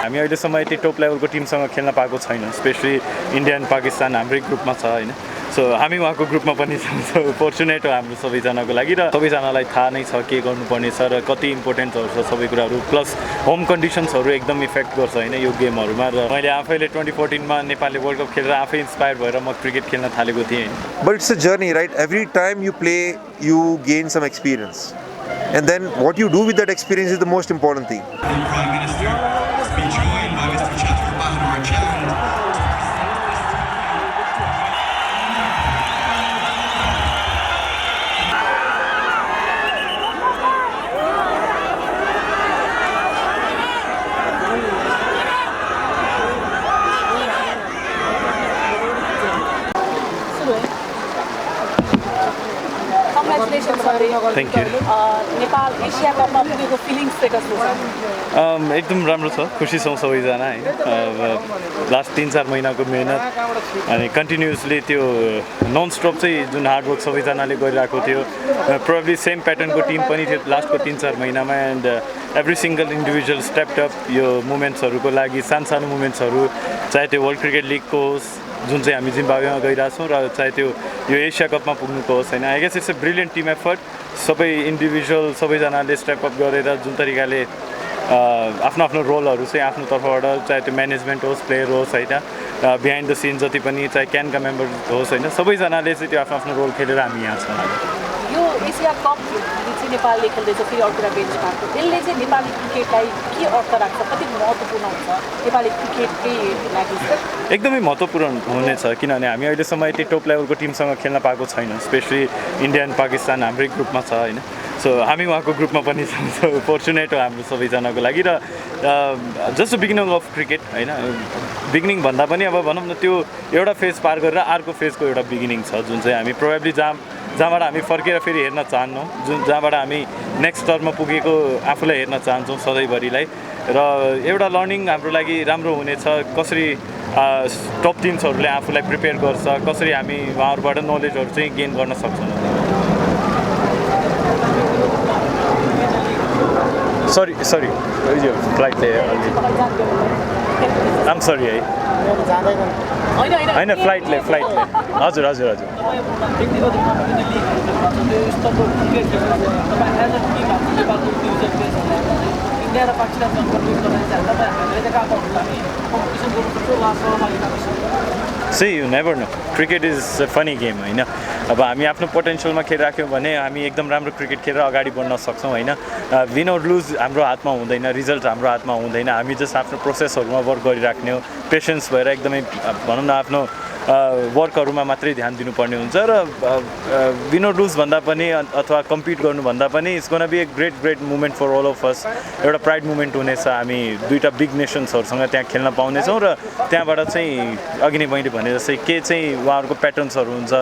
हामी अहिलेसम्म यति टप लेभलको टिमसँग खेल्न पाएको छैन, स्पेशली इन्डिया एन्ड पाकिस्तान हाम्रै ग्रुपमा छ हैन। सो हामी उहाँको ग्रुपमा पनि छौँ। सो फर्चुनेट हो हाम्रो सबैजनाको लागि, र सबैजनालाई थाहा नै छ के गर्नुपर्ने छ र कति इम्पोर्टेन्टहरू छ सबै कुराहरू, प्लस होम कन्डिसन्सहरू एकदम इफेक्ट गर्छ हैन यो गेमहरूमा। र मैले आफैले 2014 मा नेपालले वर्ल्ड कप खेलेर आफै इन्स्पायर भएर म क्रिकेट खेल्न थालेको थिएँ। But it's a journey, right? Every time you play, you gain some experience. And then what you do with that experience is the most important thing. The Prime Minister has been joined by Mr. Tajakhabartv. Thank you. Nepal एसिया कपमा पुगेको feelings चाहिँ कस्तो छ? एकदम राम्रो छ, खुसी छौँ सबैजना हैन। लास्ट 3-4 महिनाको मेहनत अनि कन्टिन्युअसली त्यो नन स्टप चाहिँ जुन हार्डवर्क सबैजनाले गरिरहेको थियो, प्रोबेबली सेम प्याटर्नको टिम पनि थियो लास्टको 3-4 महिनामा। And every single individual stepped up यो मुभमेन्ट्सहरूको लागि, सानो मुभमेन्ट्सहरू, चाहे त्यो वर्ल्ड क्रिकेट लिगको होस् जुन चाहिँ हामी जिम्बाब्वेमा गइरहेछौँ, र चाहे त्यो यो एसिया कपमा पुग्नुको होस् हैन। I guess it's a brilliant team effort. सबै इन्डिभिजुअल सबैजनाले स्टेप अप गरेर जुन तरिकाले आफ्नो आफ्नो रोलहरू चाहिँ आफ्नो तर्फबाट, चाहे त्यो म्यानेजमेन्ट होस्, प्लेयर होस् हैन, बिहाइन्ड द सिन जति पनि, चाहे क्यानका मेम्बर होस् हैन, सबैजनाले चाहिँ त्यो आफ्नो आफ्नो रोल खेलेर हामी यहाँ छौँ। यो एसिया कप चाहिँ नेपालले खेल्दैछ, फेरि अर्को बेन्चमार्कको, यसले चाहिँ नेपाली क्रिकेटलाई के अर्थ राख्छ, कति महत्त्वपूर्ण हुन्छ नेपाली क्रिकेटकै लागि? एकदमै महत्त्वपूर्ण हुनेछ, किनभने हामी अहिलेसम्म यति टप लेभलको टिमसँग खेल्न पाएको छैन, स्पेशली इन्डिया एन्ड पाकिस्तान हाम्रै ग्रुपमा छ हैन। सो हामी उहाँको ग्रुपमा पनि छौँ। सो फर्चुनेट हो हाम्रो सबैजनाको लागि। र जस्ट बिगिनिङ अफ क्रिकेट हैन, बिगिनिङ भन्दा पनि अब भनौँ न त्यो एउटा फेज पार गरेर अर्को फेजको एउटा बिगिनिङ छ, जुन चाहिँ हामी प्रोबेबली जहाँबाट हामी फर्केर फेरि हेर्न चाहन्नौँ, जहाँबाट हामी नेक्स्ट स्तरमा पुगेको आफूलाई हेर्न चाहन्छौँ सधैँभरिलाई। र एउटा लर्निङ हाम्रो लागि राम्रो हुनेछ, कसरी टप टिम्सहरूले आफूलाई प्रिपेयर गर्छ, कसरी हामी उहाँहरूबाट नलेजहरू चाहिँ गेन गर्न सक्छौँ। सरी यो फ्लाइटले आम सरी है होइन फ्लाइटले हजुर हजुर हजुर इन्डिया र Pakistan See, you never know. Cricket is a funny game हैन। अब हामी आफ्नो पोटेन्शियलमा खेलिराख्यौँ भने हामी एकदम राम्रो क्रिकेट खेलेर अगाडि बढ्न सक्छौँ हैन। विन और लुज हाम्रो हातमा हुँदैन, रिजल्ट हाम्रो हातमा हुँदैन, हामी जस्ट आफ्नो प्रोसेसहरूमा वर्क गरिराख्ने हो, पेसेन्स भएर एकदमै भनौँ न आफ्नो वर्कहरूमा मात्रै ध्यान दिनुपर्ने हुन्छ। र विन और लुज भन्दा पनि अथवा कम्पिट गर्नुभन्दा पनि it's gonna be a great movement for all of us. एउटा प्राइड मुभमेन्ट हुनेछ, हामी दुईवटा बिग नेसन्सहरूसँग त्यहाँ खेल्न पाउनेछौँ र त्यहाँबाट चाहिँ अघि नै मैले भने जस्तै के चाहिँ उहाँहरूको प्याटर्न्सहरू हुन्छ,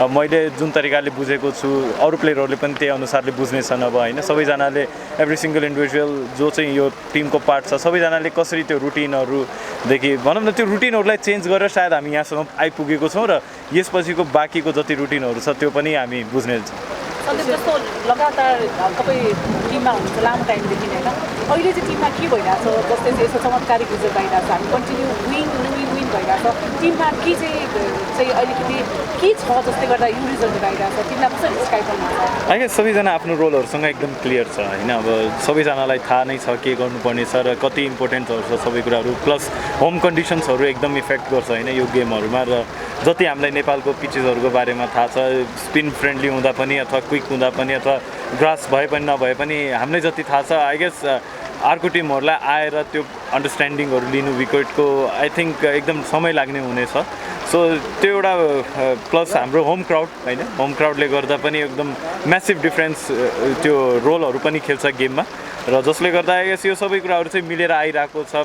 मैले जुन तरिकाले बुझेको छु अरू प्लेयरहरूले पनि त्यही अनुसारले बुझ्नेछन् अब हैन। सबैजनाले एभ्री सिङ्गल इन्डिभिजुअल जो चाहिँ यो टिमको पार्ट छ, सबैजनाले कसरी त्यो रुटिनहरूदेखि भनौँ न त्यो रुटिनहरूलाई चेन्ज गरेर सायद हामी यहाँसम्म आइपुगेको छौँ र यसपछिको बाँकीको जति रुटिनहरू छ त्यो पनि हामी बुझ्नेछौँ। सन्दीप, जस्तो लगातार तपाईँ टिममा हुनुहुन्छ लामो टाइमदेखि होइन, अहिले चाहिँ टिममा के भइरहेछ? जस्तै यस्तो चमत्कारिक रिजल्ट आइरहेछ, हामी कन्टिन्यू विन भइरहेछ, टिममा के चाहिँ अलिकति के छ जसले गर्दा यो रिजल्टहरू आइरहेछ, टिमलाई कसरी डिस्क्राइब गर्नुहुन्छ? आई गेस सबैजना आफ्नो रोलहरूसँग एकदम क्लियर छ हैन। अब सबैजनालाई थाहा नै छ के गर्नुपर्ने छ र कति इम्पोर्टेन्टहरू छ सबै कुराहरू, प्लस होम कन्डिसन्सहरू एकदम इफेक्ट गर्छ हैन यो गेमहरूमा। र जति हामीलाई नेपालको पिचेसहरूको बारेमा थाहा छ, स्पिन फ्रेन्डली हुँदा पनि अथवा क्विक हुँदा पनि अथवा ग्रास भए पनि नभए पनि हामीलाई जति थाहा छ, आई गेस अर्को टिमहरूलाई आएर त्यो अन्डरस्ट्यान्डिङहरू लिनु विकेटको आई थिङ्क एकदम समय लाग्ने हुनेछ। सो त्यो एउटा प्लस हाम्रो होम क्राउड हैन, होम क्राउडले गर्दा पनि एकदम म्यासिभ डिफ्रेन्स त्यो रोलहरू पनि खेल्छ गेममा, र जसले गर्दा आई गेस यो सबै कुराहरू चाहिँ मिलेर आइरहेको छ।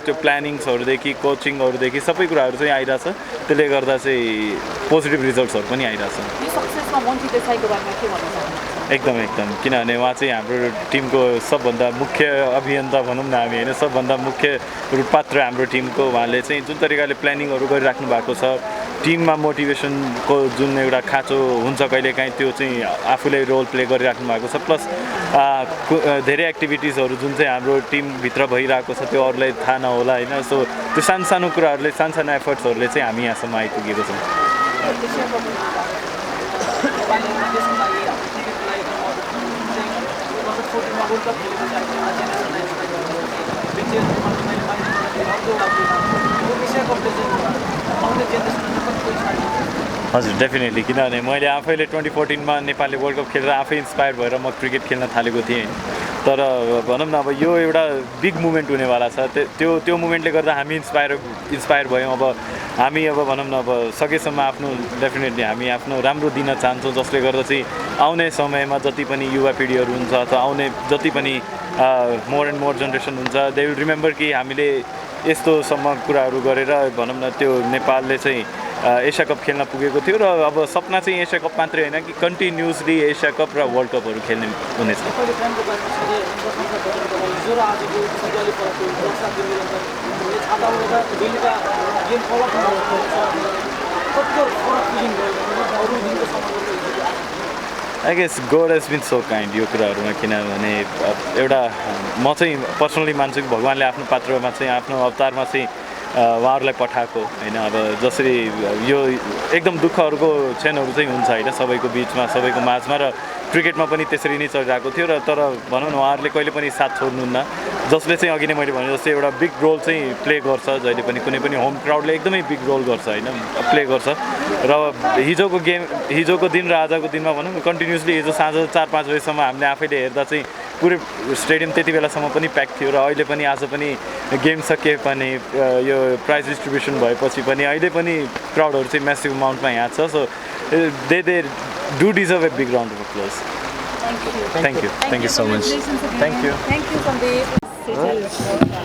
त्यो प्लानिङ्सहरूदेखि कोचिङहरूदेखि सबै कुराहरू चाहिँ आइरहेछ, त्यसले गर्दा चाहिँ पोजिटिभ रिजल्ट्सहरू पनि आइरहेछ। यो सक्सेसमा मन्त्री देसाईको बारेमा के भन्न चाहनुहुन्छ? एकदम किनभने उहाँ चाहिँ हाम्रो टिमको सबभन्दा मुख्य अभियन्ता भनौँ न हामी होइन, सबभन्दा मुख्य रूपपात्र हाम्रो टिमको। उहाँले चाहिँ जुन तरिकाले प्लानिङहरू गरिराख्नु भएको छ, टिममा मोटिभेसनको जुन एउटा खाँचो हुन्छ कहिलेकाहीँ त्यो चाहिँ आफूले रोल प्ले गरिराख्नु भएको छ। प्लस धेरै एक्टिभिटिजहरू जुन चाहिँ हाम्रो टिमभित्र भइरहेको छ त्यो अरूलाई थाहा नहोला होइन सो त्यो सानो सानो कुराहरूले सानो सानो एफर्ट्सहरूले चाहिँ हामी यहाँसम्म आइपुगेको छौँ हजुर डेफिनेटली किनभने मैले आफैले 2014मा नेपालले वर्ल्ड कप खेलेर आफै इन्सपायर भएर म क्रिकेट खेल्न थालेको थिएँ तर भनौँ न अब यो एउटा बिग मुभमेन्ट हुनेवाला छ त्यो मुभमेन्टले गर्दा हामी इन्सपायर भयौँ अब हामी अब भनौँ न अब सकेसम्म आफ्नो डेफिनेटली हामी आफ्नो राम्रो दिन चाहन्छौँ जसले गर्दा चाहिँ आउने समयमा जति पनि युवा पिँढीहरू हुन्छ अथवा आउने जति पनि मोर एन्ड मोर जेनेरेसन हुन्छ दे विल रिमेम्बर कि हामीले यस्तोसम्म कुराहरू गरेर भनौँ न त्यो नेपालले चाहिँ एसिया कप खेल्न पुगेको थियो र अब सपना चाहिँ एसिया कप मात्रै होइन कि कन्टिन्युसली एसिया कप र वर्ल्ड कपहरू खेल्ने हुनेछ I guess God has been so kind यो कुराहरूमा किनभने एउटा म चाहिँ पर्सनली मान्छु कि भगवान्ले आफ्नो पात्रमा चाहिँ आफ्नो अवतारमा चाहिँ उहाँहरूलाई पठाएको होइन अब जसरी यो एकदम दुःखहरूको क्षणहरू चाहिँ हुन्छ होइन सबैको बिचमा सबैको माझमा र क्रिकेटमा पनि त्यसरी नै चलिरहेको थियो र तर भनौँ न उहाँहरूले कहिले पनि साथ छोड्नुहुन्न जसले चाहिँ अघि नै मैले भने जस्तै एउटा बिग रोल चाहिँ प्ले गर्छ जहिले पनि कुनै पनि होम क्राउडले एकदमै बिग रोल गर्छ होइन प्ले गर्छ र हिजोको दिन र आजको दिनमा भनौँ कन्टिन्युसली हिजो साँझ 4-5 बजीसम्म हामीले आफैले हेर्दा चाहिँ पुरै स्टेडियम त्यति बेलासम्म पनि प्याक थियो र अहिले पनि आज पनि गेम सके पनि यो प्राइज डिस्ट्रिब्युसन भएपछि पनि अहिले पनि क्राउडहरू चाहिँ म्यासिभ अमाउन्टमा यहाँ छ so they do deserve a big round of applause Thank you so much. Thank you. Thank you, Sandeep.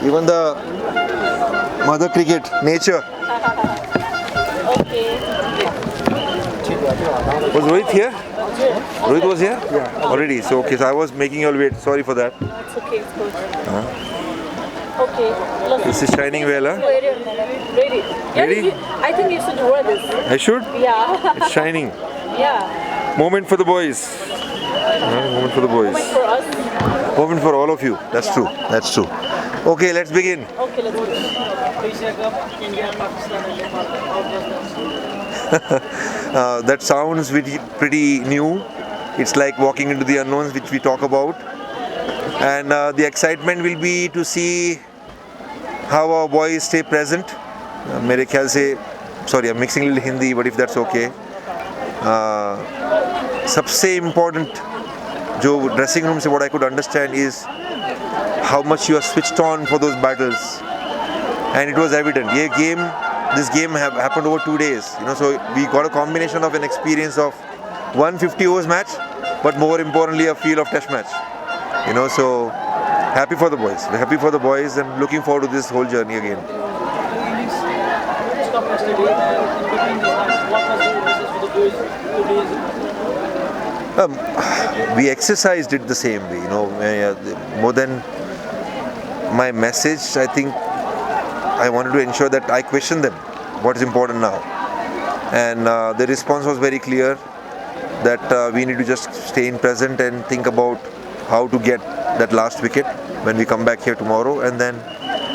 Even the mother cricket, nature. Okay. Was Rohit here? Rohit was here? Yeah. Already. So okay. So I was making you all wait. Sorry for that. It's okay. It's good. Okay. This is shining well, huh? Ready. Ready? I think you should wear this. I should? Yeah. It's shining. Yeah. Moment for the boys. Moment for the boys. Moment for us. Moment for all of you. That's true. That's true. Okay, let's begin. Okay, let's begin. That sounds pretty new. It's like walking into the unknowns, which we talk about. And the excitement will be to see how our boys stay present. मेरे ख्याल से, sorry, I'm mixing a little Hindi, but if that's okay. सबसे important जो dressing room से what I could understand is how much you are switched on for those battles, and it was evident. This game happened over 2 days. So we got a combination of an experience of 150 overs match, but more importantly a feel of test match. So happy for the boys. We're happy for the boys and looking forward to this whole journey again. We exercised it the same way, more than my message. I think I wanted to ensure that I question them what is important now, and the response was very clear that we need to just stay in present and think about how to get that last wicket when we come back here tomorrow, and then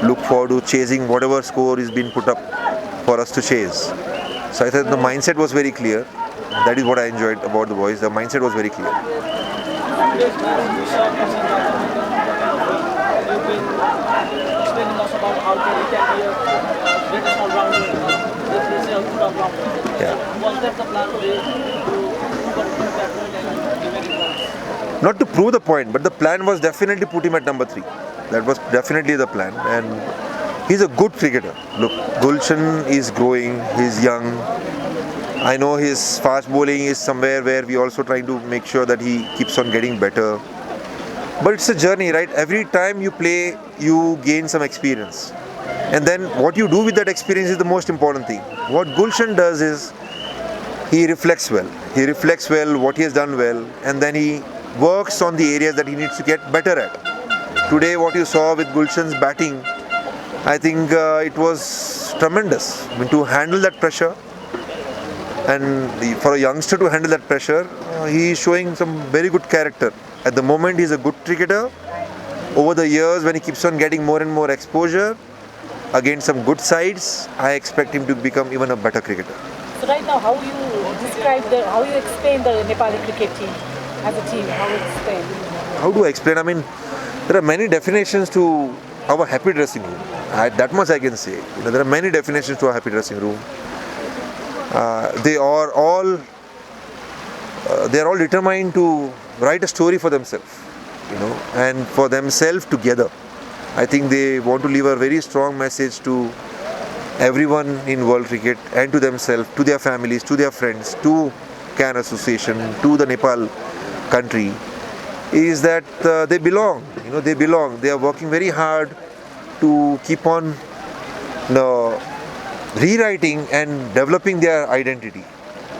look forward to chasing whatever score is being put up for us to chase. So I thought the mindset was very clear. That is what I enjoyed about the boys. The mindset was very clear. Not to prove the point, but the plan was definitely put him at number 3. That was definitely the plan, and he's a good cricketer. Look, Gulshan is growing, he's young. I know his fast bowling is somewhere where we also trying to make sure that he keeps on getting better. But it's a journey, right? Every time you play, you gain some experience. And then what you do with that experience is the most important thing. What Gulshan does is, he reflects well. He reflects well what he has done well, and then he works on the areas that he needs to get better at. Today what you saw with Gulshan's batting, I think it was tremendous. I mean, to handle that pressure, and for a youngster to handle that pressure, he is showing some very good character. At the moment, he's a good cricketer. Over the years, when he keeps on getting more and more exposure against some good sides, I expect him to become even a better cricketer. So right now, how you explain the Nepali cricket team as a team? How you explain? How do I explain? I mean, there are many definitions to our happy dressing room. That much I can say. There are many definitions to a happy dressing room. They are all determined to write a story for themselves, and for themselves together. I think they want to leave a very strong message to everyone in world cricket and to themselves, to their families, to their friends, to CAN Association, to the Nepal country, is that they belong. They belong. They are working very hard to keep on rewriting and developing their identity.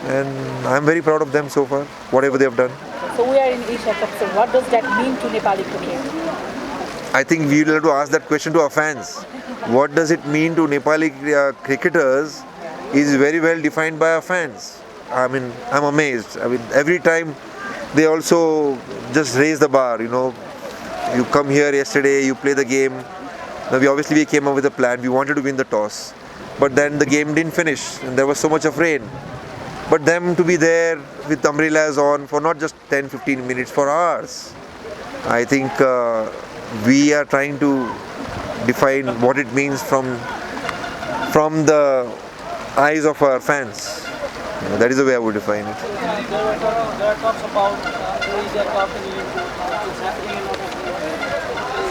And I'm very proud of them so far, whatever they have done. So we are in Asia Cup. So what does that mean to Nepali cricket? I think we will have to ask that question to our fans. What does it mean to Nepali cricketers is very well defined by our fans. I mean, I'm amazed. I mean, every time they also just raise the bar, You come here yesterday, you play the game. Now we came up with a plan. We wanted to win the toss. But then the game didn't finish and there was so much of rain. But them to be there with umbrellas on for not just 10-15 minutes, for hours. I think we are trying to define what it means from the eyes of our fans. That is the way I would define it. There are talks about Asia Cup it's happening in North Africa.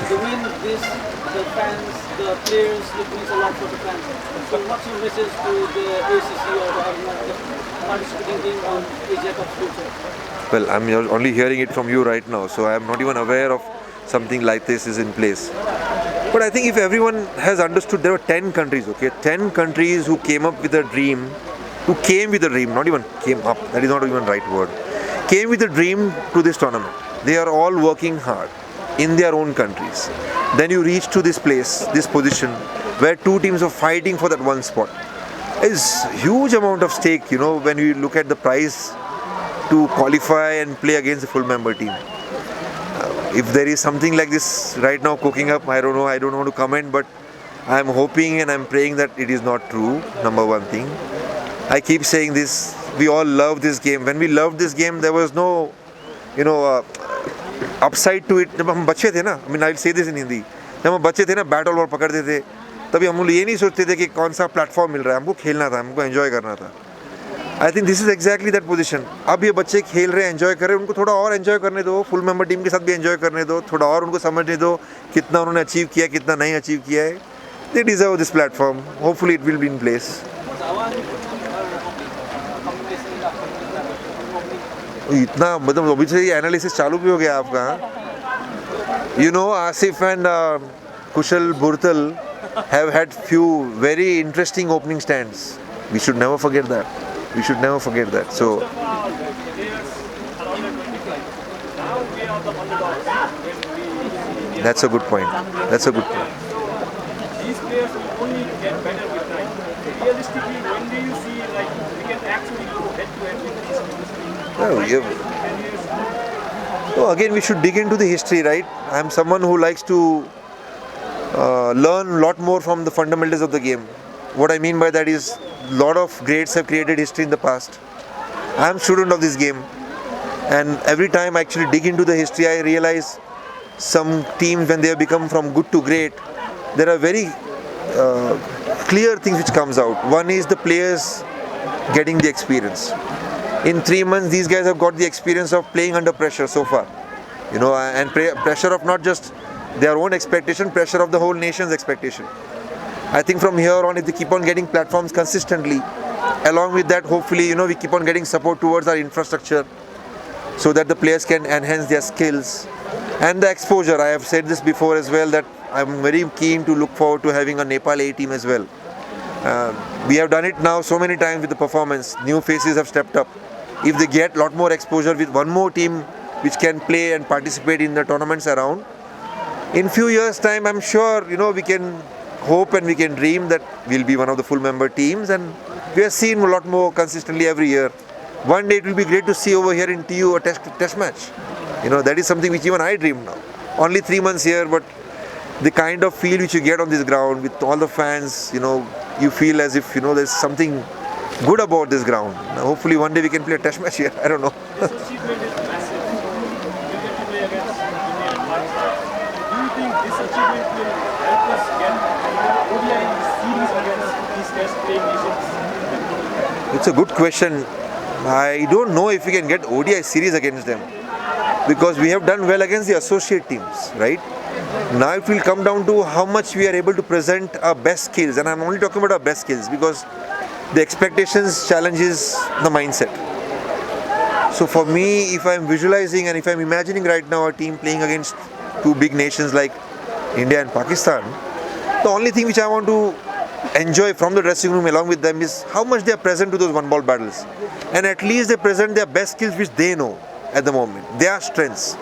The win, the fans, the players, it means a lot for the fans. So what's your message to the ACC or the participating team on Asia Cup future? Well, I'm only hearing it from you right now, so I'm not even aware of something like this is in place. But I think if everyone has understood, there were 10 countries, 10 countries who came up with a dream, not even came up, that is not even the right word, came with a dream to this tournament. They are all working hard in their own countries. Then you reach to this place, this position, where two teams are fighting for that one spot. It's huge amount of stake, when you look at the price to qualify and play against a full member team. If there is something like this right now cooking up, I don't know, I don't want to comment, but I'm hoping and I'm praying that it is not true, number one thing. I keep saying this, we all love this game. When we loved this game, there was no, upside to it. जब हम बच्चे थे ना, I mean I'll say this in Hindi, जब हम बच्चे थे ना, बैट बॉल पकड़ते थे, तभी हम लोग ये नहीं सोचते थे कि कौन सा प्लेटफॉर्म मिल रहा है, हमको खेलना था, हमको एंजॉय करना था. I think this is exactly that position. अब ये बच्चे खेल रहे हैं, एंजॉय कर रहे हैं, उनको थोड़ा और एंजॉय करने दो, फुल मेंबर टीम के साथ भी एंजॉय करने दो, थोड़ा और उनको समझने दो कितना उन्होंने अचीव किया है, कितना नहीं अचीव किया है. They deserve this platform. Hopefully it will be in place. इतना मतलब अभी से ये एनालिसिस चालू भी हो गया आपका. Asif and Kushal Burtal have had few very interesting opening stands. We should never forget that. So that's a good point. These players will only get better with time. Realistically, when do you see we can actually go head to head with these players? Again, we should dig into the history, right? I'm someone who likes to learn a lot more from the fundamentals of the game. What I mean by that is, a lot of greats have created history in the past. I'm a student of this game, and every time I actually dig into the history, I realize some teams, when they have become from good to great, there are very clear things which comes out. One is the players getting the experience. In 3 months, these guys have got the experience of playing under pressure so far. And pressure of not just their own expectation, pressure of the whole nation's expectation. I think from here on, if they keep on getting platforms consistently, along with that, hopefully, we keep on getting support towards our infrastructure so that the players can enhance their skills and the exposure. I have said this before as well, that I'm very keen to look forward to having a Nepal A team as well. We have done it now so many times with the performance. New faces have stepped up. If they get a lot more exposure with one more team which can play and participate in the tournaments around, in few years' time, I'm sure, we can hope and we can dream that we'll be one of the full member teams, and we are seen a lot more consistently every year. One day it will be great to see over here in TU a test match. That is something which even I dream now. Only 3 months here, but the kind of feel which you get on this ground with all the fans, you feel as if, there's something good about this ground. Now, hopefully one day we can play a test match here. I don't know. This achievement is massive. You get to play against India and Pakistan. Do you think this achievement will help us get ODI series against these test playing nations? It's a good question. I don't know if we can get ODI series against them, because we have done well against the associate teams, right? Now it will come down to how much we are able to present our best skills, and I'm only talking about our best skills because the expectations challenges the mindset. So for me, if I'm visualizing and if I'm imagining right now a team playing against two big nations like India and Pakistan, the only thing which I want to enjoy from the dressing room along with them is how much they are present to those one-ball battles, and at least they present their best skills which they know at the moment, their strengths.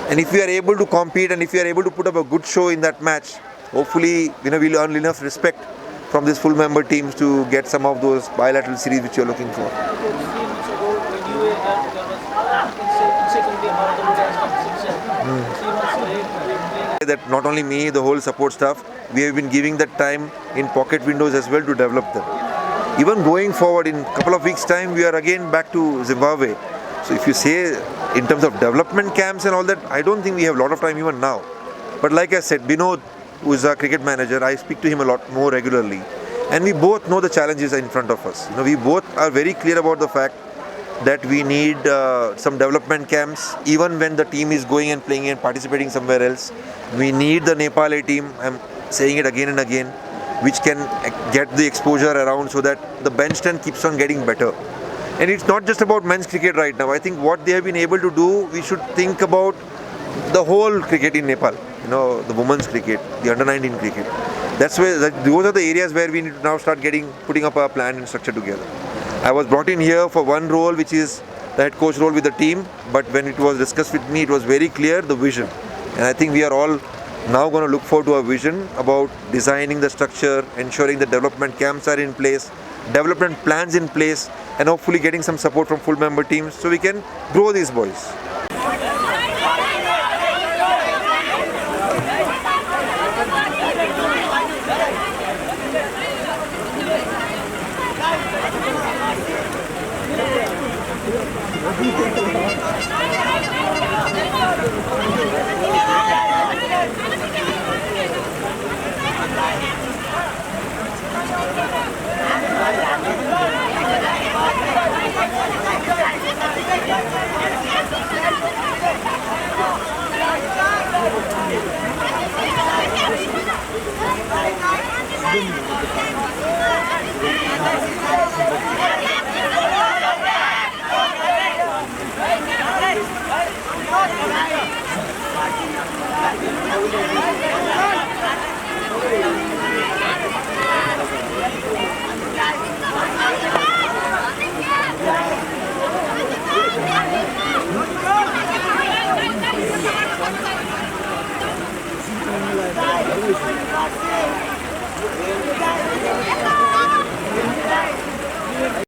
And if we are able to compete and if we are able to put up a good show in that match, hopefully we'll earn enough respect from these full member teams to get some of those bilateral series which you're looking for. That not only me, the whole support staff, we have been giving that time in pocket windows as well to develop them. Even going forward in a couple of weeks' time, we are again back to Zimbabwe. So if you say in terms of development camps and all that, I don't think we have a lot of time even now. But like I said, Binod, who is our cricket manager, I speak to him a lot more regularly. And we both know the challenges in front of us. We both are very clear about the fact that we need some development camps, even when the team is going and playing and participating somewhere else. We need the Nepal A team, I'm saying it again and again, which can get the exposure around so that the bench strength keeps on getting better. And it's not just about men's cricket right now. I think what they have been able to do, we should think about the whole cricket in Nepal. The women's cricket, the under-19 cricket. Those are the areas where we need to now start putting up a plan and structure together. I was brought in here for one role, which is the head coach role with the team. But when it was discussed with me, it was very clear, the vision. And I think we are all now going to look forward to a vision about designing the structure, ensuring the development camps are in place, development plans in place, and hopefully getting some support from full member teams so we can grow these boys. Good.